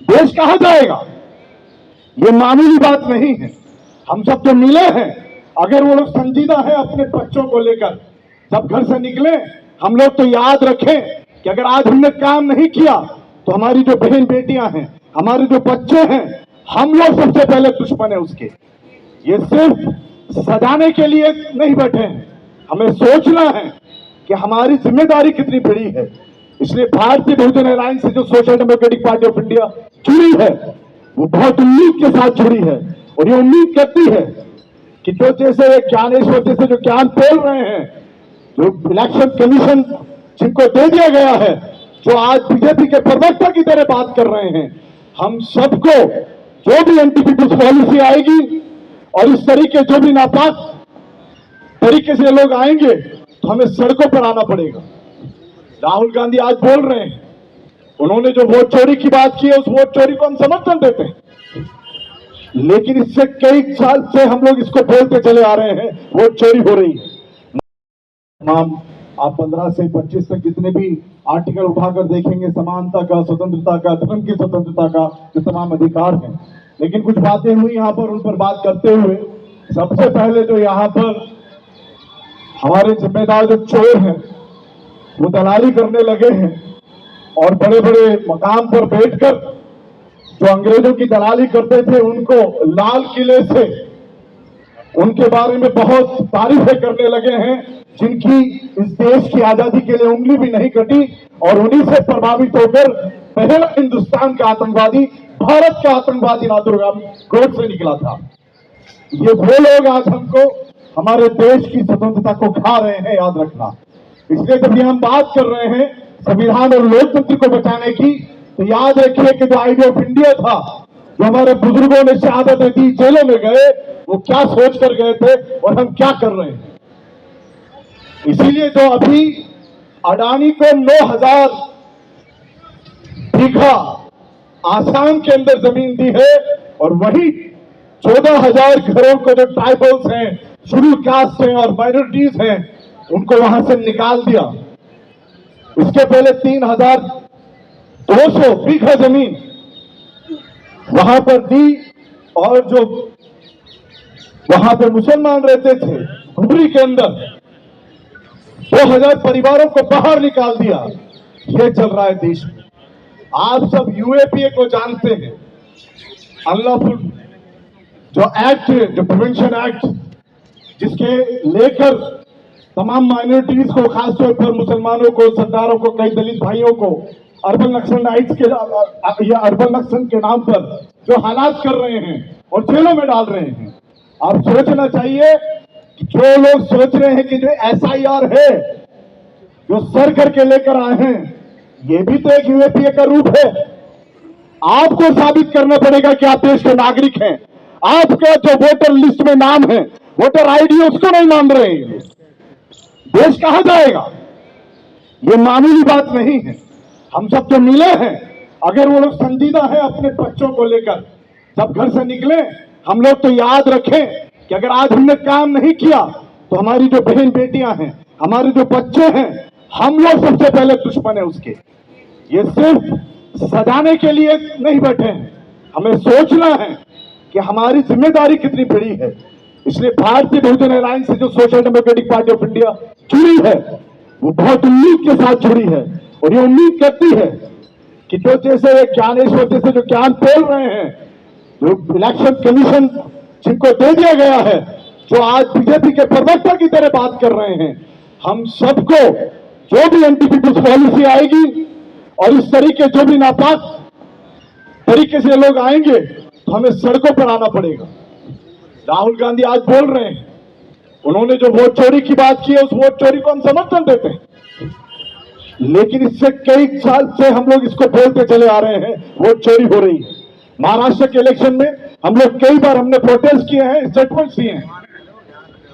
देश कहां जाएगा? ये मामूली बात नहीं है। हम सब जो मिले हैं, अगर वो लोग संजीदा है अपने बच्चों को लेकर, जब घर से निकले हम लोग तो याद रखें कि अगर आज हमने काम नहीं किया तो हमारी जो बहन बेटियां हैं, हमारे जो बच्चे हैं, हम लोग सबसे पहले दुश्मन है उसके। ये सिर्फ सजाने के लिए नहीं बैठे हैं, हमें सोचना है कि हमारी जिम्मेदारी कितनी बड़ी है। इसलिए भारतीय बहुजन अलायंस से जो social democratic party of India जुड़ी है, वो बहुत उम्मीद के साथ जुड़ी है और ये उम्मीद करती है कि जो जैसे ज्ञानेश्वर जैसे जो ज्ञान बोल रहे हैं, जो इलेक्शन कमीशन जिनको दे दिया गया है, जो आज बीजेपी के प्रवक्ता की तरह बात कर रहे हैं, हम सबको जो भी एंटी पीपुल्स पॉलिसी आएगी और इस तरीके जो भी नापाक तरीके से लोग आएंगे तो हमें सड़कों पर आना पड़ेगा। राहुल गांधी आज बोल रहे हैं, उन्होंने जो वोट चोरी की बात की है, उस वोट चोरी को हम समर्थन देते हैं, लेकिन इससे कई साल से हम लोग इसको बोलते चले आ रहे हैं वोट चोरी हो रही है। आप 15 से 25 तक जितने भी आर्टिकल उठाकर देखेंगे, समानता का, स्वतंत्रता का, धर्म की स्वतंत्रता का जो तमाम अधिकार हैं, लेकिन कुछ बातें हुई यहाँ पर, उन पर बात करते हुए सबसे पहले जो यहाँ पर हमारे जिम्मेदार जो चोर हैं वो दलाली करने लगे हैं और बड़े बड़े मकाम पर बैठकर जो अंग्रेजों की दलाली करते थे उनको लाल किले से उनके बारे में बहुत तारीफें करने लगे हैं, जिनकी इस देश की आजादी के लिए उंगली भी नहीं कटी और उन्हीं से प्रभावित होकर पहला हिंदुस्तान का आतंकवादी, भारत का आतंकवादी नाथुराम गोडसे निकला था। ये वो लोग आज हमको हमारे देश की स्वतंत्रता को खा रहे हैं, याद रखना। इसलिए जब ये हम बात कर रहे हैं संविधान और लोकतंत्र को बचाने की, तो याद रखिए कि जो आइडिया ऑफ इंडिया था, जो हमारे बुजुर्गों ने शहादतें दी, जेलों में गए, वो क्या सोच कर गए थे और हम क्या कर रहे हैं। इसीलिए जो अभी अडानी को 9,000 बीघा आसाम के अंदर जमीन दी है और वही 14,000 घरों को जो ट्राइबल्स हैं, शेड्यूल कास्ट हैं और माइनॉरिटीज हैं, उनको वहां से निकाल दिया। इसके पहले 3,200 बीघा जमीन वहां पर दी और जो वहां पर मुसलमान रहते थे धुबरी के अंदर 2,000 परिवारों को बाहर निकाल दिया। ये चल रहा है देश में। आप सब यूएपीए को जानते हैं, अनलॉफुल जो एक्ट है, जो प्रिवेंशन एक्ट, जिसके लेकर तमाम माइनॉरिटीज को, खासतौर पर मुसलमानों को, सरदारों को, कई दलित भाइयों को अर्बन नक्सलाइट्स के या अर्बन नक्सल के नाम पर जो हालात कर रहे हैं और जेलों में डाल रहे हैं। आप सोचना चाहिए कि जो लोग सोच रहे हैं कि जो एसआईआर है, जो सर करके लेकर आए हैं, ये भी तो एक यूएपीए का रूप है। आपको साबित करना पड़ेगा कि आप देश के नागरिक हैं। आपका जो वोटर लिस्ट में नाम है, वोटर आईडी, उसको नहीं मान रहे हैं। देश कहां जाएगा? ये मामूली बात नहीं है। हम सब जो मिले हैं, अगर वो लोग संजीदा है अपने बच्चों को लेकर, जब घर से निकले हम लोग तो याद रखें कि अगर आज हमने काम नहीं किया तो हमारी जो बहन बेटियां हैं, हमारे जो बच्चे हैं, हम लोग सबसे पहले दुश्मन है उसके। ये सिर्फ सजाने के लिए नहीं बैठे हैं, हमें सोचना है कि हमारी जिम्मेदारी कितनी बड़ी है। इसलिए भारतीय बहुजन अलायंस से जो social democratic party of India जुड़ी है, वो बहुत उम्मीद के साथ जुड़ी है और ये उम्मीद करती है कि जो जैसे ज्ञानेश्वर जैसे जो ज्ञान बोल रहे हैं, जो इलेक्शन कमीशन जिनको दे दिया गया है, जो आज बीजेपी के प्रवक्ता की तरह बात कर रहे हैं, हम सबको जो भी एंटी पीपुल्स पॉलिसी आएगी और इस तरीके जो भी नापाक तरीके से लोग आएंगे तो हमें सड़कों पर आना पड़ेगा। राहुल गांधी आज बोल रहे हैं, उन्होंने जो वोट चोरी की बात की है, उस वोट चोरी को हम समर्थन देते हैं, लेकिन इससे कई साल से हम लोग इसको बोलते चले आ रहे हैं वोट चोरी हो रही है। महाराष्ट्र के इलेक्शन में हम लोग कई बार हमने प्रोटेस्ट किए हैं, स्टेटमेंट्स दिए हैं।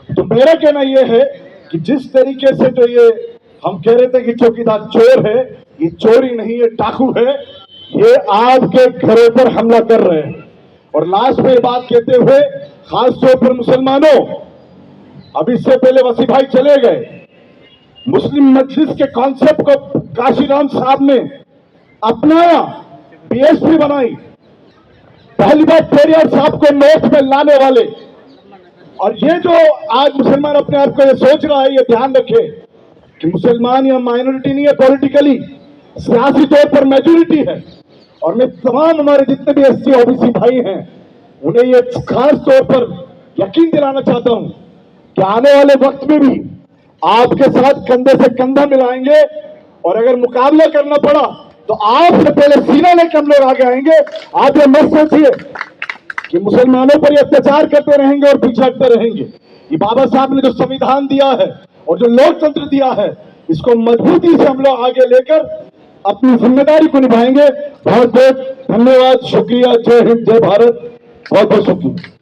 तो मेरा कहना यह है कि जिस तरीके से जो ये हम कह रहे थे कि चौकीदार चोर है, ये चोरी नहीं, ये डाकू है, ये आपके घरों पर हमला कर रहे हैं। और लास्ट में ये बात कहते हुए, खासतौर पर मुसलमानों, अब इससे पहले वसी भाई चले गए, मुस्लिम मजलिस के कॉन्सेप्ट को काशीराम साहब ने अपनाया पीएचडी बनाई, पहली बार पेरियार साहब को नॉर्थ में लाने वाले। और ये जो आज मुसलमान अपने आप को ये सोच रहा है, ये ध्यान रखे कि मुसलमान या माइनॉरिटी नहीं है, पॉलिटिकली सियासी तौर पर मेजोरिटी है। और मैं तमाम हमारे जितने भी एससी ओबीसी भाई हैं उन्हें ये खास तौर पर यकीन दिलाना चाहता हूं कि आने वाले वक्त में भी आपके साथ कंधे से कंधा मिलाएंगे, और अगर मुकाबला करना पड़ा तो आपसे पहले सीना लेकर हम लोग आगे आएंगे। आप ये मत सोचिए कि मुसलमानों पर ये अत्याचार करते रहेंगे और पीछे हटते रहेंगे। ये बाबा साहब ने जो संविधान दिया है और जो लोकतंत्र दिया है, इसको मजबूती से हम लोग आगे लेकर अपनी जिम्मेदारी को निभाएंगे। बहुत बहुत धन्यवाद, शुक्रिया, जय हिंद, जय भारत, बहुत बहुत शुक्रिया।